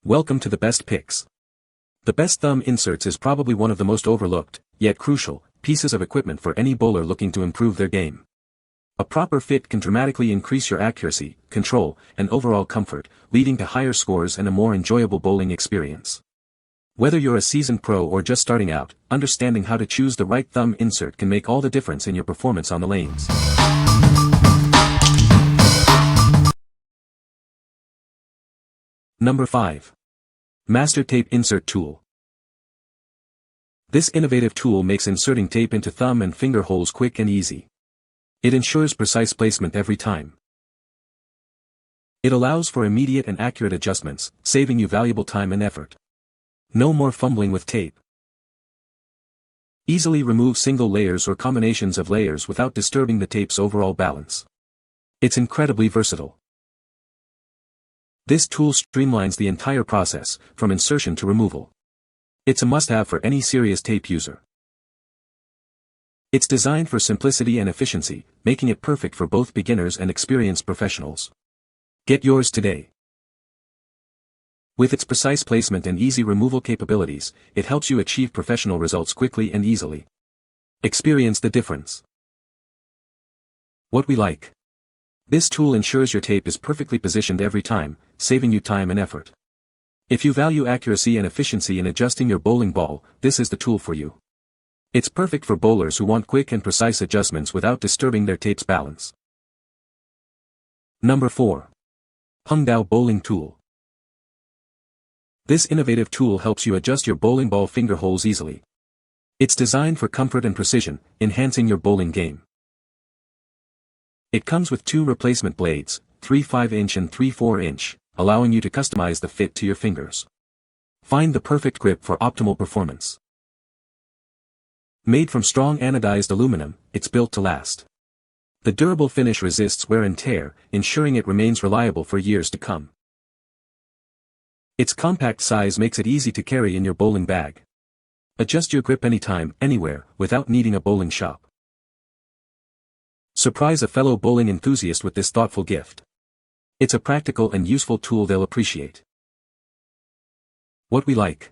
Welcome to the best picks. The best thumb inserts is probably one of the most overlooked, yet crucial, pieces of equipment for any bowler looking to improve their game. A proper fit can dramatically increase your accuracy, control, and overall comfort, leading to higher scores and a more enjoyable bowling experience. Whether you're a seasoned pro or just starting out, understanding how to choose the right thumb insert can make all the difference in your performance on the lanes. Number 5. Master Tape Insert Tool. This innovative tool makes inserting tape into thumb and finger holes quick and easy. It ensures precise placement every time. It allows for immediate and accurate adjustments, saving you valuable time and effort. No more fumbling with tape. Easily remove single layers or combinations of layers without disturbing the tape's overall balance. It's incredibly versatile. This tool streamlines the entire process, from insertion to removal. It's a must-have for any serious tape user. It's designed for simplicity and efficiency, making it perfect for both beginners and experienced professionals. Get yours today. With its precise placement and easy removal capabilities, it helps you achieve professional results quickly and easily. Experience the difference. What we like. This tool ensures your tape is perfectly positioned every time, saving you time and effort. If you value accuracy and efficiency in adjusting your bowling ball, this is the tool for you. It's perfect for bowlers who want quick and precise adjustments without disturbing their tape's balance. Number 4. Hungdao Bowling Tool. This innovative tool helps you adjust your bowling ball finger holes easily. It's designed for comfort and precision, enhancing your bowling game. It comes with 2 replacement blades, 3 5-inch and 3 4-inch, allowing you to customize the fit to your fingers. Find the perfect grip for optimal performance. Made from strong anodized aluminum, it's built to last. The durable finish resists wear and tear, ensuring it remains reliable for years to come. Its compact size makes it easy to carry in your bowling bag. Adjust your grip anytime, anywhere, without needing a bowling shop. Surprise a fellow bowling enthusiast with this thoughtful gift. It's a practical and useful tool they'll appreciate. What we like.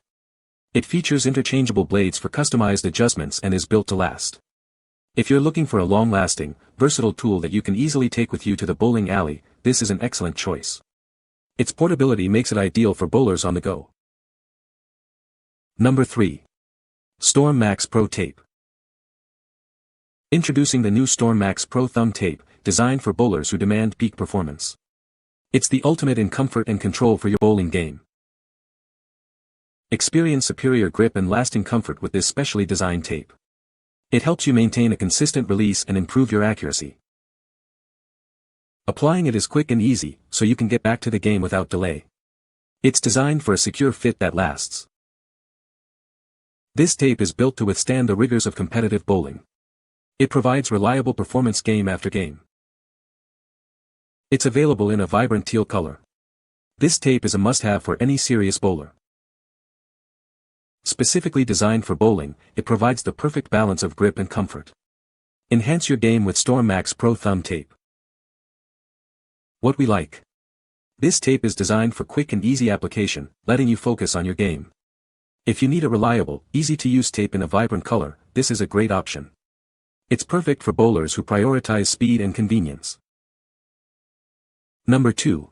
It features interchangeable blades for customized adjustments and is built to last. If you're looking for a long-lasting, versatile tool that you can easily take with you to the bowling alley, this is an excellent choice. Its portability makes it ideal for bowlers on the go. Number 3. Storm Max Pro Tape. Introducing the new Storm Max Pro Thumb Tape, designed for bowlers who demand peak performance. It's the ultimate in comfort and control for your bowling game. Experience superior grip and lasting comfort with this specially designed tape. It helps you maintain a consistent release and improve your accuracy. Applying it is quick and easy, so you can get back to the game without delay. It's designed for a secure fit that lasts. This tape is built to withstand the rigors of competitive bowling. It provides reliable performance game after game. It's available in a vibrant teal color. This tape is a must-have for any serious bowler. Specifically designed for bowling, it provides the perfect balance of grip and comfort. Enhance your game with Storm Max Pro Thumb Tape. What we like. This tape is designed for quick and easy application, letting you focus on your game. If you need a reliable, easy-to-use tape in a vibrant color, this is a great option. It's perfect for bowlers who prioritize speed and convenience. Number 2.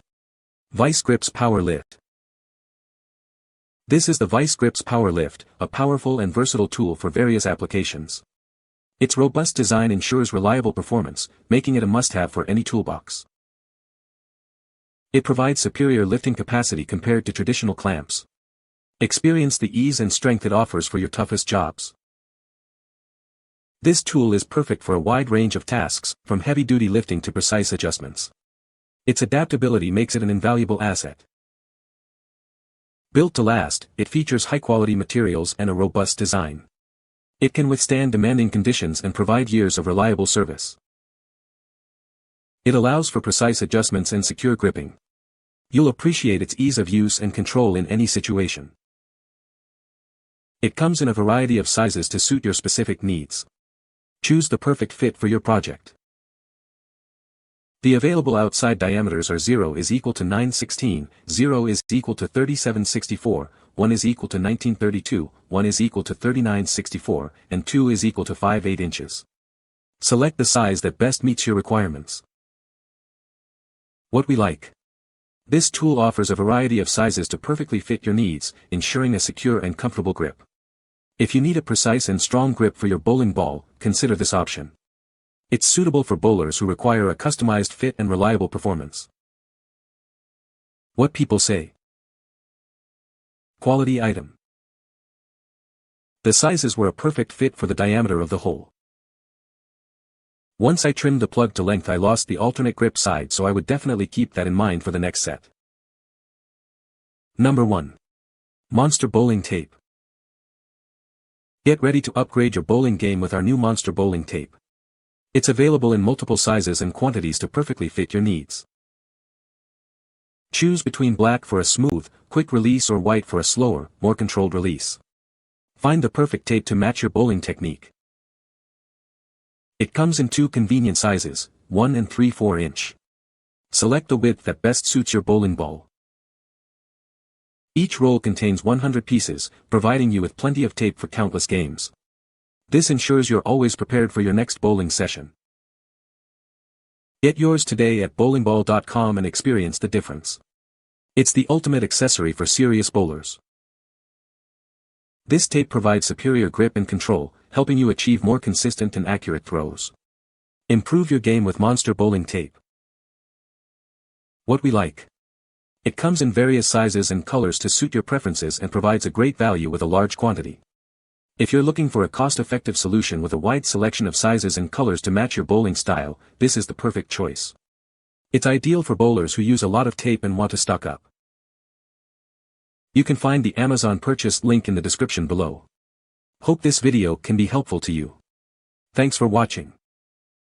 Vise Grips Power Lift. This is the Vise Grips Power Lift, a powerful and versatile tool for various applications. Its robust design ensures reliable performance, making it a must-have for any toolbox. It provides superior lifting capacity compared to traditional clamps. Experience the ease and strength it offers for your toughest jobs. This tool is perfect for a wide range of tasks, from heavy-duty lifting to precise adjustments. Its adaptability makes it an invaluable asset. Built to last, it features high-quality materials and a robust design. It can withstand demanding conditions and provide years of reliable service. It allows for precise adjustments and secure gripping. You'll appreciate its ease of use and control in any situation. It comes in a variety of sizes to suit your specific needs. Choose the perfect fit for your project. The available outside diameters are 0 is equal to 916, 0 is equal to 3764, 1 is equal to 1932, 1 is equal to 3964, and 2 is equal to 58 inches. Select the size that best meets your requirements. What we like. This tool offers a variety of sizes to perfectly fit your needs, ensuring a secure and comfortable grip. If you need a precise and strong grip for your bowling ball, consider this option. It's suitable for bowlers who require a customized fit and reliable performance. What people say. Quality item. The sizes were a perfect fit for the diameter of the hole. Once I trimmed the plug to length, I lost the alternate grip side, so I would definitely keep that in mind for the next set. Number 1. Monster Bowling Tape. Get ready to upgrade your bowling game with our new Monster Bowling Tape. It's available in multiple sizes and quantities to perfectly fit your needs. Choose between black for a smooth, quick release or white for a slower, more controlled release. Find the perfect tape to match your bowling technique. It comes in 2 convenient sizes, 1 and 3/4 inch. Select the width that best suits your bowling ball. Each roll contains 100 pieces, providing you with plenty of tape for countless games. This ensures you're always prepared for your next bowling session. Get yours today at bowlingball.com and experience the difference. It's the ultimate accessory for serious bowlers. This tape provides superior grip and control, helping you achieve more consistent and accurate throws. Improve your game with Monster Bowling Tape. What we like. It comes in various sizes and colors to suit your preferences and provides a great value with a large quantity. If you're looking for a cost-effective solution with a wide selection of sizes and colors to match your bowling style, this is the perfect choice. It's ideal for bowlers who use a lot of tape and want to stock up. You can find the Amazon purchase link in the description below. Hope this video can be helpful to you. Thanks for watching.